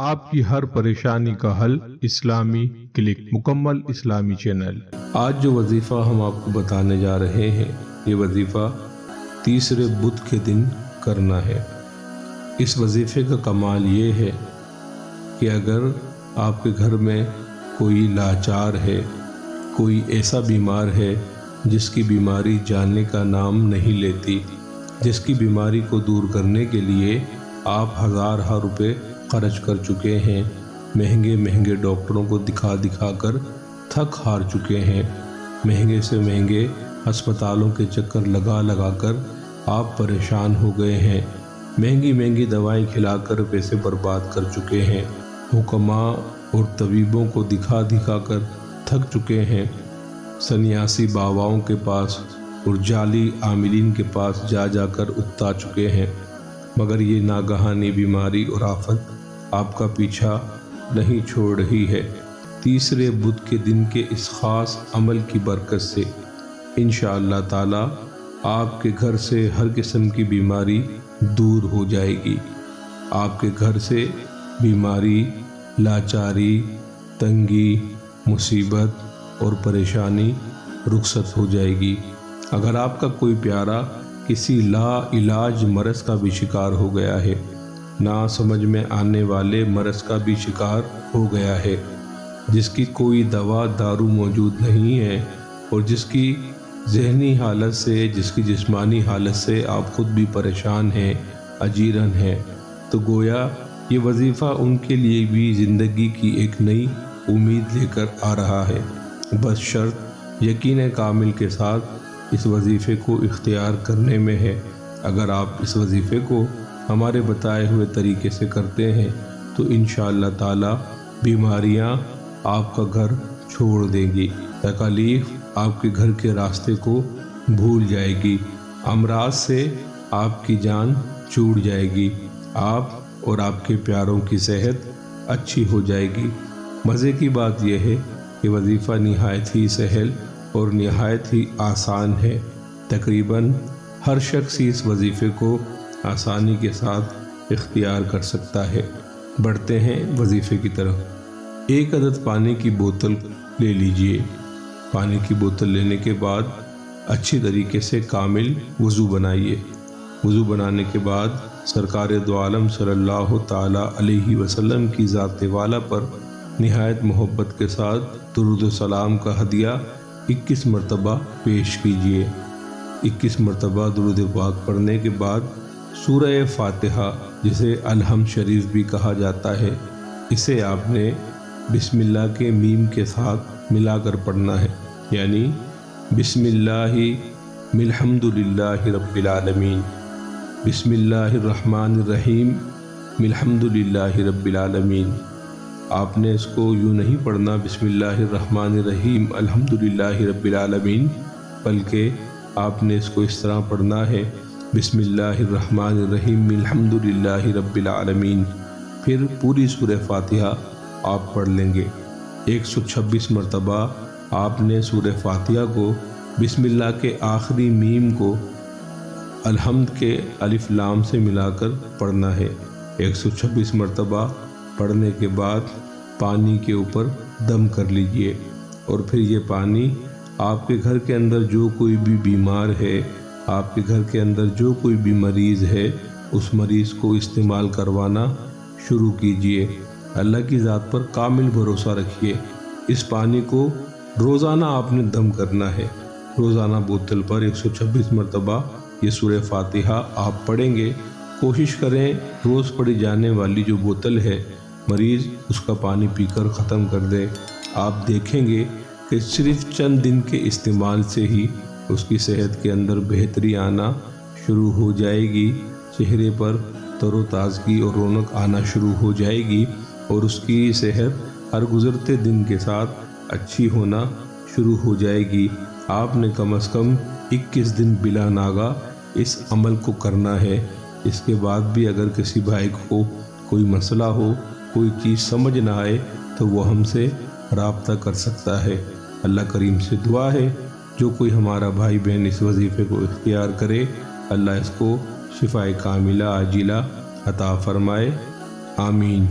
آپ کی ہر پریشانی کا حل اسلامی کلک، مکمل اسلامی چینل۔ آج جو وظیفہ ہم آپ کو بتانے جا رہے ہیں، یہ وظیفہ تیسرے بدھ کے دن کرنا ہے۔ اس وظیفے کا کمال یہ ہے کہ اگر آپ کے گھر میں کوئی لاچار ہے، کوئی ایسا بیمار ہے جس کی بیماری جانے کا نام نہیں لیتی، جس کی بیماری کو دور کرنے کے لیے آپ ہزارہ روپے خرچ کر چکے ہیں، مہنگے مہنگے ڈاکٹروں کو دکھا دکھا کر تھک ہار چکے ہیں، مہنگے سے مہنگے ہسپتالوں کے چکر لگا لگا کر آپ پریشان ہو گئے ہیں، مہنگی مہنگی دوائیں کھلا کر پیسے برباد کر چکے ہیں، حکماء اور طبیبوں کو دکھا دکھا کر تھک چکے ہیں، سنیاسی باباؤں کے پاس اور جعلی عاملین کے پاس جا جا کر اکتا چکے ہیں، مگر یہ ناگہانی بیماری اور آفت آپ کا پیچھا نہیں چھوڑ رہی ہے۔ تیسرے بدھ کے دن کے اس خاص عمل کی برکت سے انشاءاللہ تعالی آپ کے گھر سے ہر قسم کی بیماری دور ہو جائے گی۔ آپ کے گھر سے بیماری، لاچاری، تنگی، مصیبت اور پریشانی رخصت ہو جائے گی۔ اگر آپ کا کوئی پیارا کسی لا علاج مرض کا بھی شکار ہو گیا ہے، نہ سمجھ میں آنے والے مرض کا بھی شکار ہو گیا ہے، جس کی کوئی دوا دارو موجود نہیں ہے اور جس کی ذہنی حالت سے، جس کی جسمانی حالت سے آپ خود بھی پریشان ہیں، اجیرن ہیں، تو گویا یہ وظیفہ ان کے لیے بھی زندگی کی ایک نئی امید لے کر آ رہا ہے۔ بس شرط یقین کامل کے ساتھ اس وظیفے کو اختیار کرنے میں ہے۔ اگر آپ اس وظیفے کو ہمارے بتائے ہوئے طریقے سے کرتے ہیں تو انشاءاللہ تعالی بیماریاں آپ کا گھر چھوڑ دیں گی، تکالیف آپ کے گھر کے راستے کو بھول جائے گی، امراض سے آپ کی جان چھوٹ جائے گی، آپ اور آپ کے پیاروں کی صحت اچھی ہو جائے گی۔ مزے کی بات یہ ہے کہ وظیفہ نہایت ہی سہل اور نہایت ہی آسان ہے، تقریباً ہر شخص اس وظیفے کو آسانی کے ساتھ اختیار کر سکتا ہے۔ بڑھتے ہیں وظیفے کی طرف۔ ایک عدد پانی کی بوتل لے لیجئے۔ پانی کی بوتل لینے کے بعد اچھی طریقے سے کامل وضو بنائیے۔ وضو بنانے کے بعد سرکار دو عالم صلی اللہ تعالی علیہ وسلم کی ذات والا پر نہایت محبت کے ساتھ درود و سلام کا ہدیہ 21 مرتبہ پیش کیجیے۔ 21 مرتبہ درود پاک پڑھنے کے بعد سورہ فاتحہ، جسے الحمد شریف بھی کہا جاتا ہے، اسے آپ نے بسم اللہ کے میم کے ساتھ ملا کر پڑھنا ہے، یعنی بسم اللہ الحمد للہ رب العالمین، بسم اللہ الرحمن الرحیم، الحمد للہ رب العالمین۔ آپ نے اس کو یوں نہیں پڑھنا بسم اللہ الرحمن الرحیم الحمد للہ رب العالمین، بلکہ آپ نے اس کو اس طرح پڑھنا ہے بسم اللہ الرحمن الرحیم الحمد للہ رب العالمین۔ پھر پوری سورہ فاتحہ آپ پڑھ لیں گے۔ 126 مرتبہ آپ نے سورہ فاتحہ کو بسم اللہ کے آخری میم کو الحمد کے الف لام سے ملا کر پڑھنا ہے۔ 126 مرتبہ پڑھنے کے بعد پانی کے اوپر دم کر لیجئے، اور پھر یہ پانی آپ کے گھر کے اندر جو کوئی بھی بیمار ہے، آپ کے گھر کے اندر جو کوئی بھی مریض ہے، اس مریض کو استعمال کروانا شروع کیجئے۔ اللہ کی ذات پر کامل بھروسہ رکھیے۔ اس پانی کو روزانہ آپ نے دم کرنا ہے۔ روزانہ بوتل پر 126 مرتبہ یہ سورہ فاتحہ آپ پڑھیں گے۔ کوشش کریں روز پڑھی جانے والی جو بوتل ہے، مریض اس کا پانی پی کر ختم کر دے۔ آپ دیکھیں گے کہ صرف چند دن کے استعمال سے ہی اس کی صحت کے اندر بہتری آنا شروع ہو جائے گی، چہرے پر تر و تازگی اور رونق آنا شروع ہو جائے گی، اور اس کی صحت ہر گزرتے دن کے ساتھ اچھی ہونا شروع ہو جائے گی۔ آپ نے کم از کم 21 دن بلا ناغہ اس عمل کو کرنا ہے۔ اس کے بعد بھی اگر کسی بھائی کو کوئی مسئلہ ہو، کوئی چیز سمجھ نہ آئے، تو وہ ہم سے رابطہ کر سکتا ہے۔ اللہ کریم سے دعا ہے جو کوئی ہمارا بھائی بہن اس وظیفے کو اختیار کرے، اللہ اس کو شفائے کاملہ عاجلہ عطا فرمائے، آمین۔